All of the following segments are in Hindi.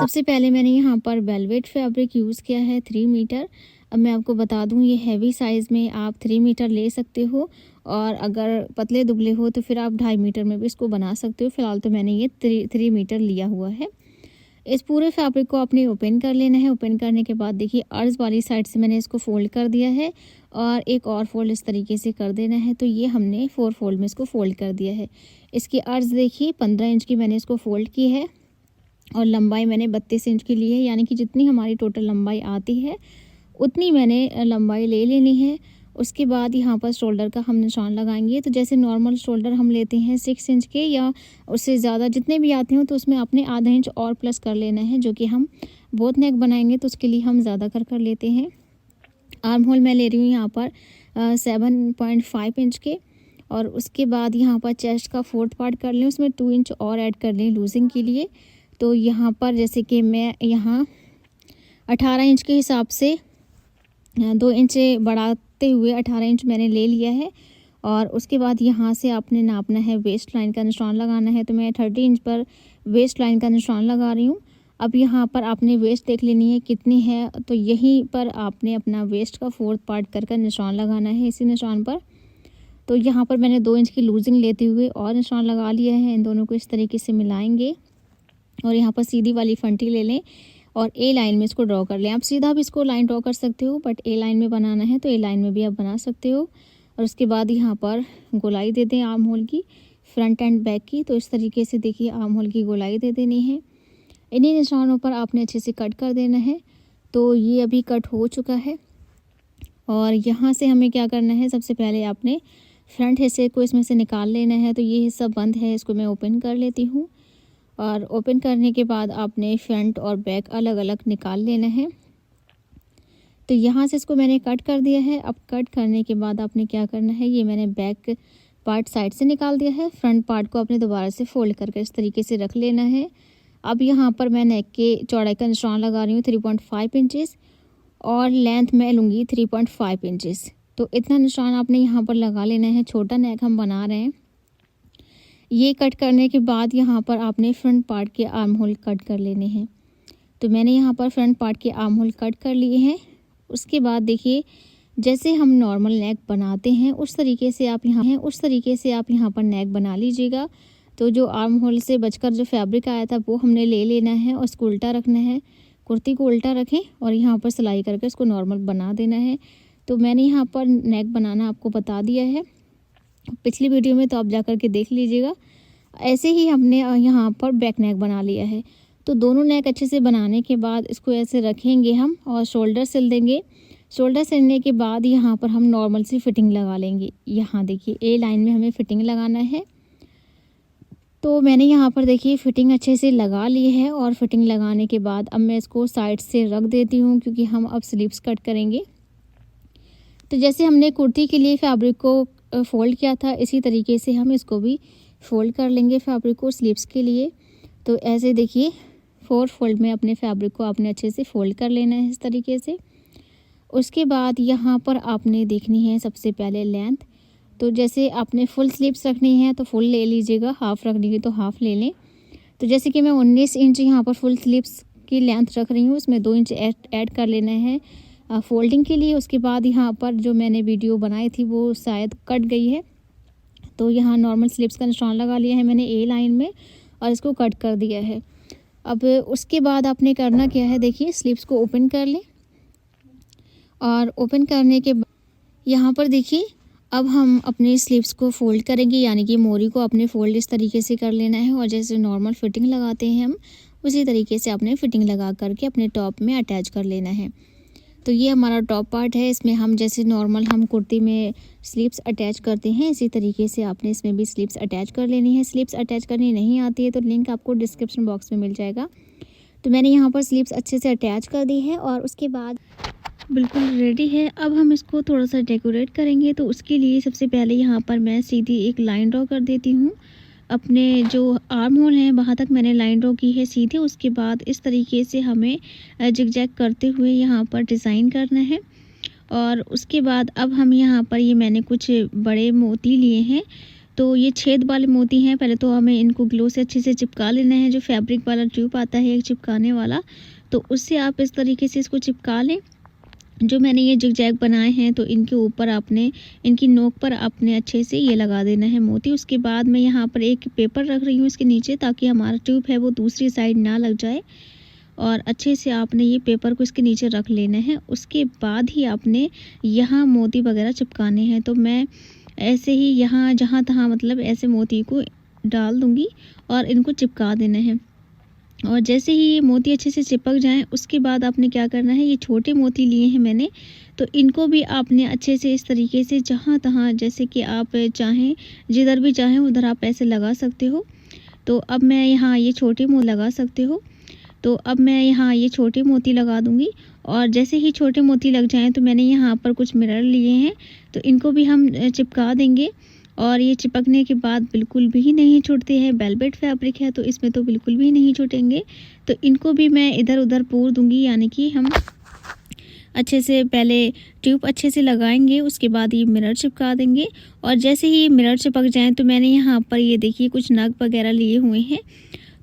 सबसे पहले मैंने यहाँ पर वेलवेट फैब्रिक यूज़ किया है 3 मीटर। अब मैं आपको बता दूँ, ये हैवी साइज़ में आप 3 मीटर ले सकते हो, और अगर पतले दुबले हो तो फिर आप 2.5 मीटर में भी इसको बना सकते हो। फ़िलहाल तो मैंने ये 3 मीटर लिया हुआ है। इस पूरे फैब्रिक को आपने ओपन कर लेना है। ओपन करने के बाद देखिए अर्ज़ वाली साइड से मैंने इसको फ़ोल्ड कर दिया है, और एक और फ़ोल्ड इस तरीके से कर देना है। तो ये हमने 4 फ़ोल्ड में इसको फ़ोल्ड कर दिया है। इसकी अर्ज़ देखिए 15 इंच की मैंने इसको फ़ोल्ड की है, और लंबाई मैंने 32 इंच की ली है, यानी कि जितनी हमारी टोटल लंबाई आती है उतनी मैंने लंबाई ले लेनी है। उसके बाद यहाँ पर शोल्डर का हम निशान लगाएंगे। तो जैसे नॉर्मल शोल्डर हम लेते हैं 6 इंच के या उससे ज़्यादा जितने भी आते हो, तो उसमें आपने आधा इंच और प्लस कर लेना है, जो कि हम बोथ नेक बनाएंगे तो उसके लिए हम ज़्यादा कर लेते हैं। आर्म होल मैं ले रही हूँ यहाँ पर 7.5 इंच के, और उसके बाद यहाँ पर चेस्ट का 4th पार्ट कर लें, उसमें 2 इंच और ऐड कर लें लूजिंग के लिए। तो यहाँ पर जैसे कि मैं यहाँ 18 इंच के हिसाब से 2 इंच बढ़ाते हुए 18 इंच मैंने ले लिया है। और उसके बाद यहाँ से आपने नापना है, वेस्ट लाइन का निशान लगाना है। तो मैं 30 इंच पर वेस्ट लाइन का निशान लगा रही हूँ। अब यहाँ पर आपने वेस्ट देख लेनी है कितनी है, तो यहीं पर आपने अपना वेस्ट का 4th पार्ट कर निशान लगाना है, इसी निशान पर। तो यहाँ पर मैंने 2 इंच की लूजिंग लेते हुए और निशान लगा लिया है। इन दोनों को इस तरीके से मिलाएंगे, और यहाँ पर सीधी वाली फंटी ले लें और ए लाइन में इसको ड्रॉ कर लें। आप सीधा भी इसको लाइन ड्रॉ कर सकते हो, बट ए लाइन में बनाना है तो ए लाइन में भी आप बना सकते हो। और उसके बाद यहाँ पर गोलाई दे दें आर्म होल की, फ्रंट एंड बैक की। तो इस तरीके से देखिए आर्म होल की गोलाई दे देनी है। इन्हीं निशानों पर आपने अच्छे से कट कर देना है। तो ये अभी कट हो चुका है, और यहाँ से हमें क्या करना है, सबसे पहले आपने फ्रंट हिस्से को इसमें से निकाल लेना है। तो ये हिस्सा बंद है, इसको मैं ओपन कर लेती हूँ, और ओपन करने के बाद आपने फ्रंट और बैक अलग अलग निकाल लेना है। तो यहाँ से इसको मैंने कट कर दिया है। अब कट करने के बाद आपने क्या करना है, ये मैंने बैक पार्ट साइड से निकाल दिया है, फ्रंट पार्ट को आपने दोबारा से फोल्ड करके इस तरीके से रख लेना है। अब यहाँ पर मैं नेक के चौड़ाई का निशान लगा रही हूँ 3.5 इंचेस, और लेंथ मैं लूँगी 3.5 इंचेस। तो इतना निशान आपने यहाँ पर लगा लेना है। छोटा नेक हम बना रहे हैं। ये कट करने के बाद यहाँ पर आपने फ्रंट पार्ट के आर्म होल कट कर लेने हैं। तो मैंने यहाँ पर फ्रंट पार्ट के आर्म होल कट कर लिए हैं। उसके बाद देखिए, जैसे हम नॉर्मल नेक बनाते हैं उस तरीके से आप यहाँ पर नेक बना लीजिएगा। तो जो आर्म होल से बचकर जो फैब्रिक आया था वो हमने ले लेना है, और इसको उल्टा रखना है। कुर्ती को उल्टा रखें और यहाँ पर सिलाई करके इसको नॉर्मल बना देना है। तो मैंने यहाँ पर नेक बनाना आपको बता दिया है पिछली वीडियो में, तो आप जा कर के देख लीजिएगा। ऐसे ही हमने यहाँ पर बैक नेक बना लिया है। तो दोनों नेक अच्छे से बनाने के बाद इसको ऐसे रखेंगे हम, और शोल्डर सिल देंगे। शोल्डर सिलने के बाद यहाँ पर हम नॉर्मल सी फिटिंग लगा लेंगे। यहाँ देखिए ए लाइन में हमें फिटिंग लगाना है। तो मैंने यहाँ पर देखिए फिटिंग अच्छे से लगा ली है, और फिटिंग लगाने के बाद अब मैं इसको साइड से रख देती हूँ, क्योंकि हम अब स्लीव्स कट करेंगे। तो जैसे हमने कुर्ती के लिए फैब्रिक को फ़ोल्ड किया था, इसी तरीके से हम इसको भी फ़ोल्ड कर लेंगे फैब्रिक को स्लीव्स के लिए। तो ऐसे देखिए 4 फोल्ड में अपने फैब्रिक को आपने अच्छे से फ़ोल्ड कर लेना है इस तरीके से। उसके बाद यहाँ पर आपने देखनी है सबसे पहले लेंथ। तो जैसे आपने फुल स्लीव्स रखनी है तो फुल ले लीजिएगा, हाफ़ रखनी है तो हाफ़ ले लें। तो जैसे कि मैं 19 इंच यहाँ पर फुल स्लीव्स की लेंथ रख रही हूँ, उसमें 2 इंच ऐड कर लेना है फोल्डिंग के लिए। उसके बाद यहाँ पर जो मैंने वीडियो बनाई थी वो शायद कट गई है, तो यहाँ नॉर्मल स्लीव्स का निशान लगा लिया है मैंने ए लाइन में, और इसको कट कर दिया है। अब उसके बाद आपने करना क्या है, देखिए स्लीव्स को ओपन कर लें, और ओपन करने के बाद यहाँ पर देखिए अब हम अपने स्लीव्स को फ़ोल्ड करेंगे, यानी कि मोरी को अपने फ़ोल्ड इस तरीके से कर लेना है, और जैसे नॉर्मल फिटिंग लगाते हैं हम उसी तरीके से अपने फिटिंग लगा करके अपने टॉप में अटैच कर लेना है। तो ये हमारा टॉप पार्ट है। इसमें हम जैसे नॉर्मल हम कुर्ती में स्लीव्स अटैच करते हैं, इसी तरीके से आपने इसमें भी स्लीव्स अटैच कर लेनी है। स्लीव्स अटैच करनी नहीं आती है तो लिंक आपको डिस्क्रिप्शन बॉक्स में मिल जाएगा। तो मैंने यहाँ पर स्लीव्स अच्छे से अटैच कर दी है, और उसके बाद बिल्कुल रेडी है। अब हम इसको थोड़ा सा डेकोरेट करेंगे। तो उसके लिए सबसे पहले यहाँ पर मैं सीधी एक लाइन ड्रॉ कर देती हूँ। अपने जो आर्म होल हैं वहाँ तक मैंने लाइन ड्रॉ की है सीधे। उसके बाद इस तरीके से हमें जिगजैग करते हुए यहाँ पर डिज़ाइन करना है। और उसके बाद अब हम यहाँ पर ये मैंने कुछ बड़े मोती लिए हैं, तो ये छेद वाले मोती हैं। पहले तो हमें इनको ग्लू से अच्छे से चिपका लेना है। जो फैब्रिक वाला ट्यूब आता है एक चिपकाने वाला, तो उससे आप इस तरीके से इसको चिपका लें। जो मैंने ये जिगजैग बनाए हैं तो इनके ऊपर आपने, इनकी नोक पर आपने अच्छे से ये लगा देना है मोती। उसके बाद मैं यहाँ पर एक पेपर रख रही हूँ इसके नीचे, ताकि हमारा ट्यूब है वो दूसरी साइड ना लग जाए। और अच्छे से आपने ये पेपर को इसके नीचे रख लेना है। उसके बाद ही आपने यहाँ मोती वगैरह चिपकाने हैं। तो मैं ऐसे ही यहाँ जहाँ तहाँ मतलब ऐसे मोती को डाल दूँगी और इनको चिपका देना है। और जैसे ही ये मोती अच्छे से चिपक जाएं, उसके बाद आपने क्या करना है, ये छोटे मोती लिए हैं मैंने, तो इनको भी आपने अच्छे से इस तरीके से जहाँ तहाँ, जैसे कि आप चाहें जिधर भी चाहें उधर आप ऐसे लगा सकते हो। तो अब मैं यहाँ ये छोटे मोती लगा सकते हो। तो अब मैं यहाँ ये छोटे मोती लगा दूँगी। और जैसे ही छोटे मोती लग जाएं तो मैंने यहाँ पर कुछ मिरर लिए हैं, तो इनको भी हम चिपका देंगे। और ये चिपकने के बाद बिल्कुल भी नहीं छूटते हैं। वेलवेट फैब्रिक है तो इसमें तो बिल्कुल भी नहीं छूटेंगे। तो इनको भी मैं इधर उधर पूर दूँगी, यानी कि हम अच्छे से पहले ट्यूब अच्छे से लगाएंगे, उसके बाद ये मिरर चिपका देंगे। और जैसे ही मिरर चिपक जाएँ तो मैंने यहाँ पर ये देखिए कुछ नग वगैरह लिए हुए हैं,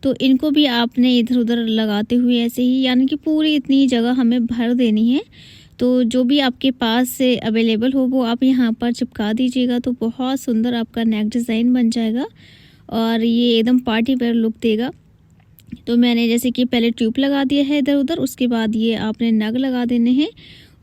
तो इनको भी आपने इधर उधर लगाते हुए ऐसे ही, यानी कि पूरी इतनी जगह हमें भर देनी है। तो जो भी आपके पास से अवेलेबल हो वो आप यहाँ पर चिपका दीजिएगा, तो बहुत सुंदर आपका नेक डिज़ाइन बन जाएगा और ये एकदम पार्टी वेयर लुक देगा। तो मैंने जैसे कि पहले ट्यूब लगा दिया है इधर उधर, उसके बाद ये आपने नग लगा देने हैं।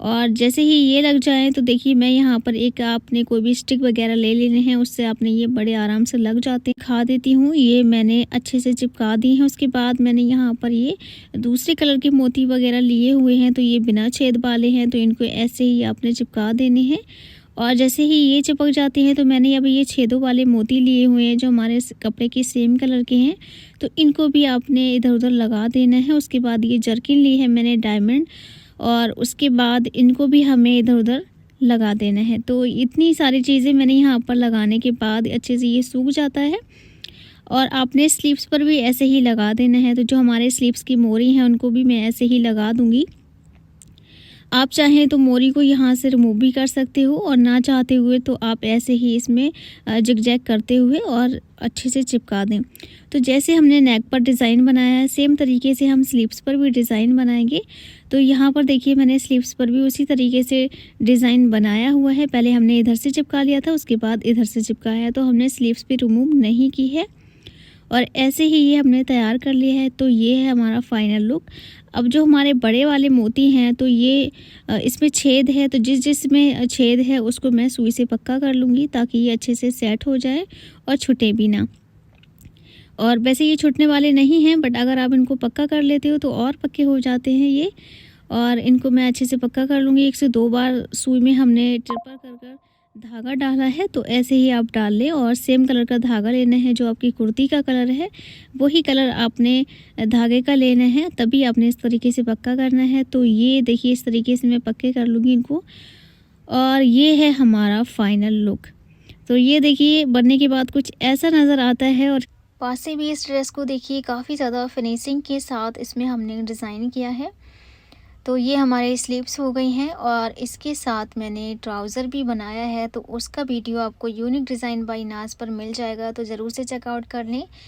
और जैसे ही ये लग जाए तो देखिए मैं यहाँ पर एक, आपने कोई भी स्टिक वगैरह ले लेने हैं, उससे आपने ये बड़े आराम से लग जाते हैं। खा देती हूँ, ये मैंने अच्छे से चिपका दी हैं। उसके बाद मैंने यहाँ पर ये दूसरे कलर के मोती वगैरह लिए हुए हैं, तो ये बिना छेद वाले हैं, तो इनको ऐसे ही आपने चिपका देने हैं। और जैसे ही ये चिपक जाते हैं तो मैंने अभी ये छेदों वाले मोती लिए हुए हैं जो हमारे कपड़े के सेम कलर के हैं, तो इनको भी आपने इधर उधर लगा देना है। उसके बाद ये जर्किन ली है मैंने डायमंड, और उसके बाद इनको भी हमें इधर उधर लगा देना है। तो इतनी सारी चीज़ें मैंने यहाँ पर लगाने के बाद अच्छे से ये सूख जाता है। और आपने स्लीव्स पर भी ऐसे ही लगा देना है। तो जो हमारे स्लीव्स की मोरी हैं उनको भी मैं ऐसे ही लगा दूँगी। आप चाहें तो मोरी को यहाँ से रिमूव भी कर सकते हो, और ना चाहते हुए तो आप ऐसे ही इसमें जिगजैग करते हुए और अच्छे से चिपका दें। तो जैसे हमने नेक पर डिज़ाइन बनाया है, सेम तरीके से हम स्लीव्स पर भी डिज़ाइन बनाएंगे। तो यहाँ पर देखिए मैंने स्लीव्स पर भी उसी तरीके से डिज़ाइन बनाया हुआ है। पहले हमने इधर से चिपका लिया था, उसके बाद इधर से चिपकाया है, तो हमने स्लीव्स भी रिमूव नहीं की है। और ऐसे ही ये हमने तैयार कर लिया है। तो ये है हमारा फाइनल लुक। अब जो हमारे बड़े वाले मोती हैं तो ये इसमें छेद है, तो जिस में छेद है उसको मैं सुई से पक्का कर लूँगी, ताकि ये अच्छे से सेट हो जाए और छूटे भी ना। और वैसे ये छूटने वाले नहीं हैं, बट अगर आप इनको पक्का कर लेते हो तो और पक्के हो जाते हैं ये। और इनको मैं अच्छे से पक्का कर लूँगी। 1 से 2 बार सुई में हमने ट्रिपर कर धागा डाला है, तो ऐसे ही आप डाल लें। और सेम कलर का धागा लेना है, जो आपकी कुर्ती का कलर है वही कलर आपने धागे का लेना है, तभी आपने इस तरीके से पक्का करना है। तो ये देखिए इस तरीके से मैं पक्के कर लूँगी इनको। और ये है हमारा फाइनल लुक। तो ये देखिए बनने के बाद कुछ ऐसा नज़र आता है। और पास से भी इस ड्रेस को देखिए काफ़ी ज़्यादा फिनिशिंग के साथ इसमें हमने डिज़ाइन किया है। तो ये हमारे स्लीव्स हो गई हैं, और इसके साथ मैंने ट्राउज़र भी बनाया है, तो उसका वीडियो आपको यूनिक डिज़ाइन बाय नाज पर मिल जाएगा, तो ज़रूर से चेकआउट कर लें।